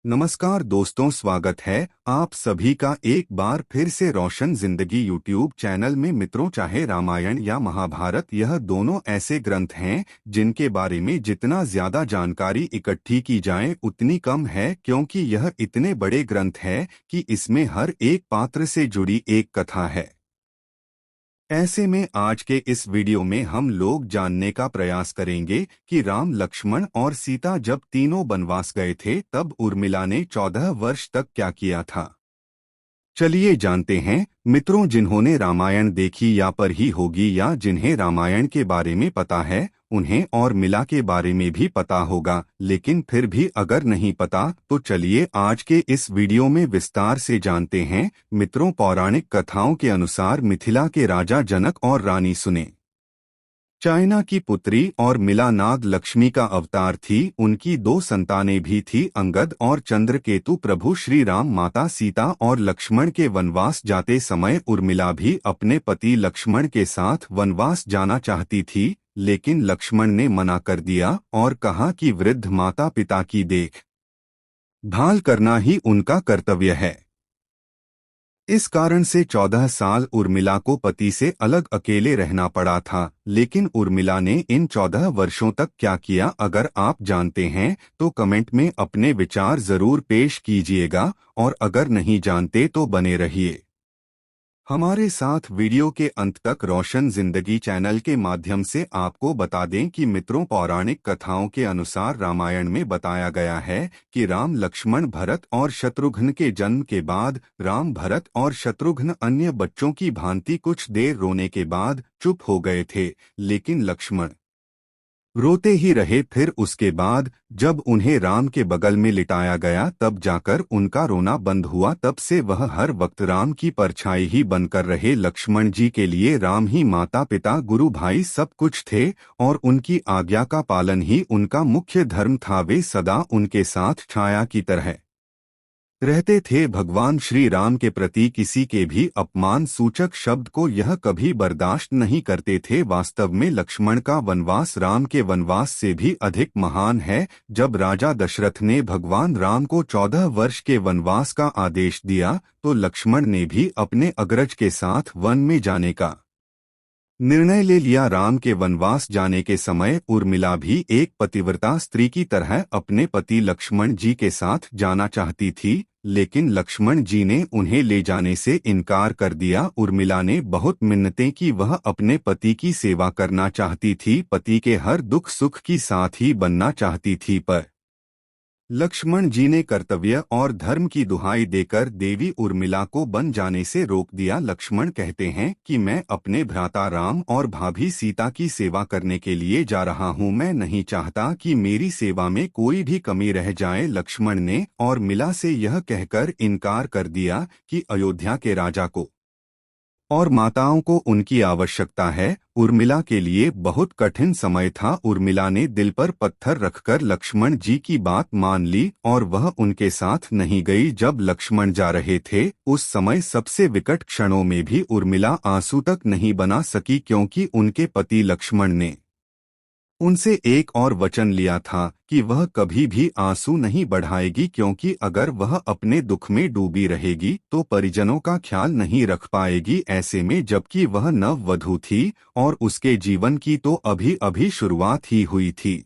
नमस्कार दोस्तों, स्वागत है आप सभी का एक बार फिर से रोशन जिंदगी यूट्यूब चैनल में। मित्रों, चाहे रामायण या महाभारत, यह दोनों ऐसे ग्रंथ हैं जिनके बारे में जितना ज्यादा जानकारी इकट्ठी की जाए उतनी कम है, क्योंकि यह इतने बड़े ग्रंथ है कि इसमें हर एक पात्र से जुड़ी एक कथा है। ऐसे में आज के इस वीडियो में हम लोग जानने का प्रयास करेंगे कि राम, लक्ष्मण और सीता जब तीनों वनवास गए थे तब उर्मिला ने 14 वर्ष तक क्या किया था। चलिए जानते हैं। मित्रों, जिन्होंने रामायण देखी या पढ़ी होगी या जिन्हें रामायण के बारे में पता है उन्हें और मिला के बारे में भी पता होगा, लेकिन फिर भी अगर नहीं पता तो चलिए आज के इस वीडियो में विस्तार से जानते हैं। मित्रों, पौराणिक कथाओं के अनुसार मिथिला के राजा जनक और रानी सुने चाइना की पुत्री और मिला नाग लक्ष्मी का अवतार थी। उनकी दो संतानें भी थी, अंगद और चंद्रकेतु। प्रभु श्री राम, माता सीता और लक्ष्मण के वनवास जाते समय उर्मिला भी अपने पति लक्ष्मण के साथ वनवास जाना चाहती थी, लेकिन लक्ष्मण ने मना कर दिया और कहा कि वृद्ध माता पिता की देख भाल करना ही उनका कर्तव्य है। इस कारण से 14 साल उर्मिला को पति से अलग अकेले रहना पड़ा था। लेकिन उर्मिला ने इन 14 वर्षों तक क्या किया, अगर आप जानते हैं तो कमेंट में अपने विचार जरूर पेश कीजिएगा, और अगर नहीं जानते तो बने रहिए हमारे साथ वीडियो के अंत तक। रोशन जिंदगी चैनल के माध्यम से आपको बता दें कि मित्रों, पौराणिक कथाओं के अनुसार रामायण में बताया गया है कि राम, लक्ष्मण, भरत और शत्रुघ्न के जन्म के बाद राम, भरत और शत्रुघ्न अन्य बच्चों की भांति कुछ देर रोने के बाद चुप हो गए थे, लेकिन लक्ष्मण रोते ही रहे। फिर उसके बाद जब उन्हें राम के बगल में लिटाया गया तब जाकर उनका रोना बंद हुआ। तब से वह हर वक्त राम की परछाई ही बनकर रहे। लक्ष्मण जी के लिए राम ही माता पिता, गुरु, भाई सब कुछ थे, और उनकी आज्ञा का पालन ही उनका मुख्य धर्म था। वे सदा उनके साथ छाया की तरह रहते थे। भगवान श्री राम के प्रति किसी के भी अपमान सूचक शब्द को यह कभी बर्दाश्त नहीं करते थे। वास्तव में लक्ष्मण का वनवास राम के वनवास से भी अधिक महान है। जब राजा दशरथ ने भगवान राम को 14 वर्ष के वनवास का आदेश दिया तो लक्ष्मण ने भी अपने अग्रज के साथ वन में जाने का निर्णय ले लिया। राम के वनवास जाने के समय उर्मिला भी एक पतिव्रता स्त्री की तरह अपने पति लक्ष्मण जी के साथ जाना चाहती थी, लेकिन लक्ष्मण जी ने उन्हें ले जाने से इनकार कर दिया। उर्मिला ने बहुत मिन्नतें की, वह अपने पति की सेवा करना चाहती थी, पति के हर दुख सुख की साथ ही बनना चाहती थी, पर लक्ष्मण जी ने कर्तव्य और धर्म की दुहाई देकर देवी उर्मिला को बन जाने से रोक दिया। लक्ष्मण कहते हैं कि मैं अपने भ्राता राम और भाभी सीता की सेवा करने के लिए जा रहा हूं, मैं नहीं चाहता कि मेरी सेवा में कोई भी कमी रह जाए। लक्ष्मण ने और मिला से यह कहकर इनकार कर दिया कि अयोध्या के राजा को और माताओं को उनकी आवश्यकता है। उर्मिला के लिए बहुत कठिन समय था। उर्मिला ने दिल पर पत्थर रखकर लक्ष्मण जी की बात मान ली और वह उनके साथ नहीं गई। जब लक्ष्मण जा रहे थे उस समय सबसे विकट क्षणों में भी उर्मिला आंसू तक नहीं बना सकी, क्योंकि उनके पति लक्ष्मण ने उनसे एक और वचन लिया था कि वह कभी भी आंसू नहीं बढ़ाएगी, क्योंकि अगर वह अपने दुख में डूबी रहेगी तो परिजनों का ख्याल नहीं रख पाएगी। ऐसे में जबकि वह नववधू थी और उसके जीवन की तो अभी अभी शुरुआत ही हुई थी।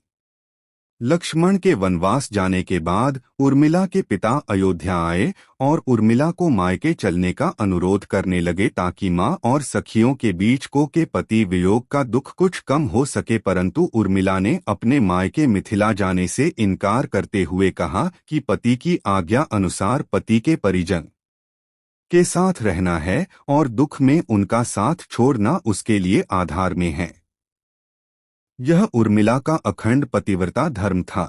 लक्ष्मण के वनवास जाने के बाद उर्मिला के पिता अयोध्या आए और उर्मिला को मायके चलने का अनुरोध करने लगे ताकि मां और सखियों के बीच को के पति वियोग का दुख कुछ कम हो सके। परंतु उर्मिला ने अपने मायके मिथिला जाने से इनकार करते हुए कहा कि पति की आज्ञा अनुसार पति के परिजन के साथ रहना है और दुख में उनका साथ छोड़ना उसके लिए आधार में है। यह उर्मिला का अखंड पतिव्रता धर्म था।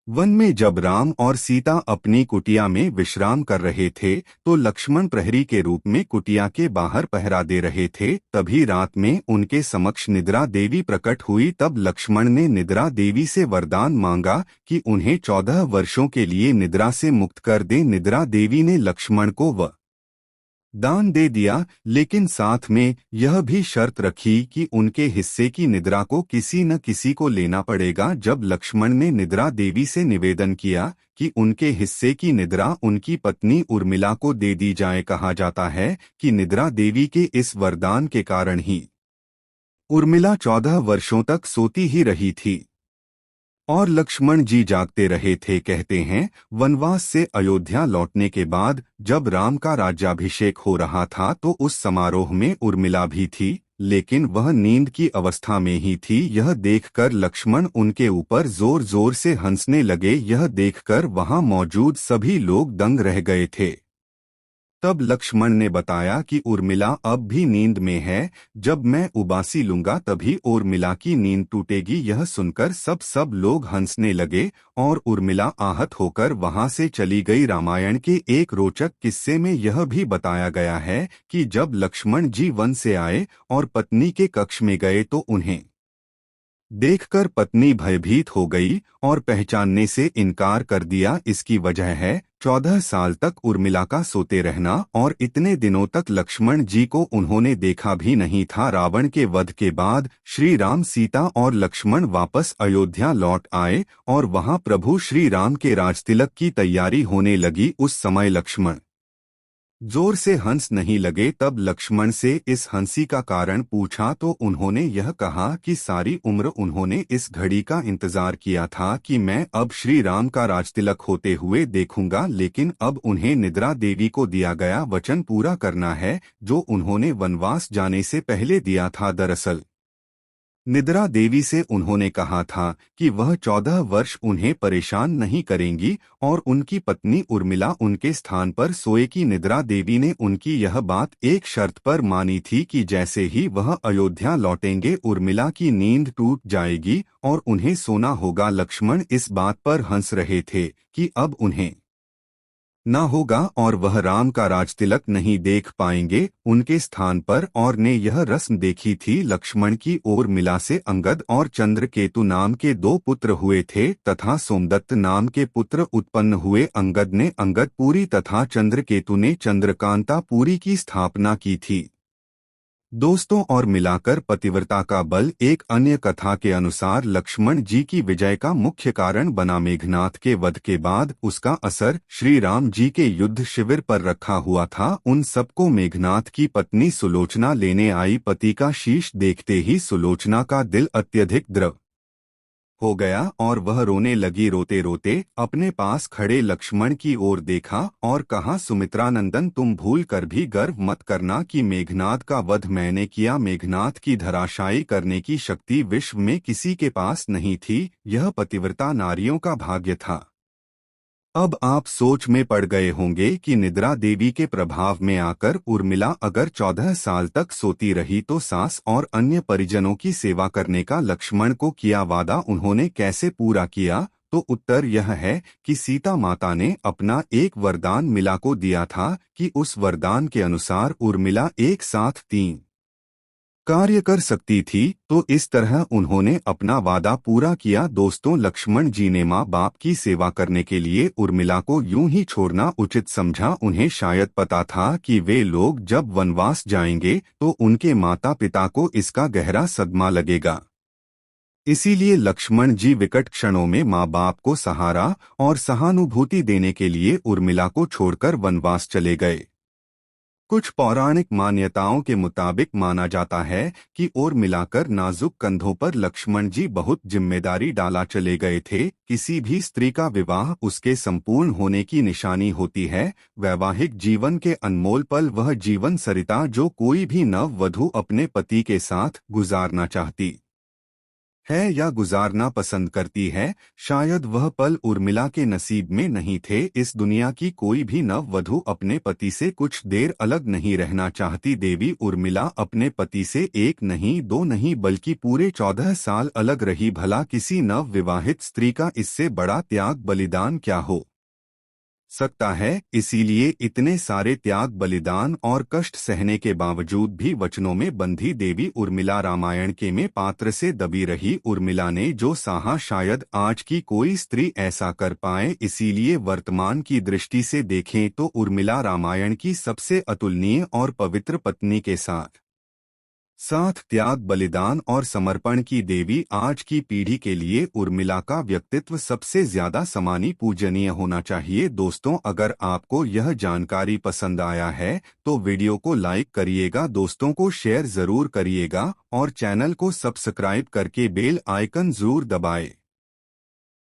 वन में जब राम और सीता अपनी कुटिया में विश्राम कर रहे थे तो लक्ष्मण प्रहरी के रूप में कुटिया के बाहर पहरा दे रहे थे। तभी रात में उनके समक्ष निद्रा देवी प्रकट हुई। तब लक्ष्मण ने निद्रा देवी से वरदान मांगा कि उन्हें 14 वर्षों के लिए निद्रा से मुक्त कर दे। निद्रा देवी ने लक्ष्मण को दान दे दिया, लेकिन साथ में यह भी शर्त रखी कि उनके हिस्से की निद्रा को किसी न किसी को लेना पड़ेगा। जब लक्ष्मण ने निद्रा देवी से निवेदन किया कि उनके हिस्से की निद्रा उनकी पत्नी उर्मिला को दे दी जाए, कहा जाता है कि निद्रा देवी के इस वरदान के कारण ही उर्मिला 14 वर्षों तक सोती ही रही थी और लक्ष्मण जी जागते रहे थे। कहते हैं, वनवास से अयोध्या लौटने के बाद जब राम का राज्याभिषेक हो रहा था तो उस समारोह में उर्मिला भी थी, लेकिन वह नींद की अवस्था में ही थी। यह देखकर लक्ष्मण उनके ऊपर जोर जोर से हंसने लगे। यह देखकर वहां मौजूद सभी लोग दंग रह गए थे। तब लक्ष्मण ने बताया कि उर्मिला अब भी नींद में है, जब मैं उबासी लूंगा तभी उर्मिला की नींद टूटेगी। यह सुनकर सब लोग हंसने लगे और उर्मिला आहत होकर वहां से चली गई। रामायण के एक रोचक किस्से में यह भी बताया गया है कि जब लक्ष्मण जी वन से आए और पत्नी के कक्ष में गए तो उन्हें देखकर पत्नी भयभीत हो गई और पहचानने से इनकार कर दिया। इसकी वजह है 14 साल तक उर्मिला का सोते रहना और इतने दिनों तक लक्ष्मण जी को उन्होंने देखा भी नहीं था। रावण के वध के बाद श्री राम, सीता और लक्ष्मण वापस अयोध्या लौट आए और वहां प्रभु श्री राम के राजतिलक की तैयारी होने लगी। उस समय लक्ष्मण जोर से हंस नहीं लगे। तब लक्ष्मण से इस हंसी का कारण पूछा तो उन्होंने यह कहा कि सारी उम्र उन्होंने इस घड़ी का इंतजार किया था कि मैं अब श्री राम का राजतिलक होते हुए देखूंगा, लेकिन अब उन्हें निद्रा देवी को दिया गया वचन पूरा करना है जो उन्होंने वनवास जाने से पहले दिया था। दरअसल निद्रा देवी से उन्होंने कहा था कि वह 14 वर्ष उन्हें परेशान नहीं करेंगी और उनकी पत्नी उर्मिला उनके स्थान पर सोएगी। निद्रा देवी ने उनकी यह बात एक शर्त पर मानी थी कि जैसे ही वह अयोध्या लौटेंगे उर्मिला की नींद टूट जाएगी और उन्हें सोना होगा। लक्ष्मण इस बात पर हंस रहे थे कि अब उन्हें ना होगा और वह राम का राजतिलक नहीं देख पाएंगे उनके स्थान पर, और ने यह रस्म देखी थी। लक्ष्मण की ओर मिला से अंगद और चंद्रकेतु नाम के 2 पुत्र हुए थे तथा सोमदत्त नाम के पुत्र उत्पन्न हुए। अंगद ने अंगदपुरी तथा चंद्रकेतु ने चंद्रकांतापुरी की स्थापना की थी। दोस्तों, और मिलाकर पतिव्रता का बल एक अन्य कथा के अनुसार लक्ष्मण जी की विजय का मुख्य कारण बना। मेघनाथ के वध के बाद उसका असर श्री राम जी के युद्ध शिविर पर रखा हुआ था। उन सबको मेघनाथ की पत्नी सुलोचना लेने आई। पति का शीश देखते ही सुलोचना का दिल अत्यधिक द्रव हो गया और वह रोने लगी। रोते रोते अपने पास खड़े लक्ष्मण की ओर देखा और कहा, सुमित्रानंदन, तुम भूल कर भी गर्व मत करना कि मेघनाथ का वध मैंने किया। मेघनाथ की धराशायी करने की शक्ति विश्व में किसी के पास नहीं थी। यह पतिव्रता नारियों का भाग्य था। अब आप सोच में पड़ गए होंगे कि निद्रा देवी के प्रभाव में आकर उर्मिला अगर 14 साल तक सोती रही तो सास और अन्य परिजनों की सेवा करने का लक्ष्मण को किया वादा उन्होंने कैसे पूरा किया। तो उत्तर यह है कि सीता माता ने अपना एक वरदान मिला को दिया था कि उस वरदान के अनुसार उर्मिला एक साथ 3 कार्य कर सकती थी, तो इस तरह उन्होंने अपना वादा पूरा किया। दोस्तों, लक्ष्मण जी ने माँ बाप की सेवा करने के लिए उर्मिला को यूं ही छोड़ना उचित समझा। उन्हें शायद पता था कि वे लोग जब वनवास जाएंगे तो उनके माता पिता को इसका गहरा सदमा लगेगा। इसीलिए लक्ष्मण जी विकट क्षणों में माँ बाप को सहारा और सहानुभूति देने के लिए उर्मिला को छोड़कर वनवास चले गए। कुछ पौराणिक मान्यताओं के मुताबिक माना जाता है कि और मिलाकर नाजुक कंधों पर लक्ष्मण जी बहुत जिम्मेदारी डाला चले गए थे। किसी भी स्त्री का विवाह उसके संपूर्ण होने की निशानी होती है। वैवाहिक जीवन के अनमोल पल, वह जीवन सरिता जो कोई भी नव वधू अपने पति के साथ गुजारना चाहती है या गुजारना पसंद करती है, शायद वह पल उर्मिला के नसीब में नहीं थे। इस दुनिया की कोई भी नव वधू अपने पति से कुछ देर अलग नहीं रहना चाहती। देवी उर्मिला अपने पति से 1 नहीं 2 नहीं बल्कि पूरे 14 साल अलग रही। भला किसी नव विवाहित स्त्री का इससे बड़ा त्याग बलिदान क्या हो। सकता है। इसीलिए इतने सारे त्याग, बलिदान और कष्ट सहने के बावजूद भी वचनों में बंधी देवी उर्मिला रामायण के में पात्र से दबी रही। उर्मिला ने जो सहा शायद आज की कोई स्त्री ऐसा कर पाए। इसीलिए वर्तमान की दृष्टि से देखें तो उर्मिला रामायण की सबसे अतुलनीय और पवित्र पत्नी के साथ त्याग, बलिदान और समर्पण की देवी। आज की पीढ़ी के लिए उर्मिला का व्यक्तित्व सबसे ज्यादा समानी, पूजनीय होना चाहिए। दोस्तों, अगर आपको यह जानकारी पसंद आया है तो वीडियो को लाइक करिएगा, दोस्तों को शेयर जरूर करिएगा और चैनल को सब्सक्राइब करके बेल आइकन जरूर दबाएं।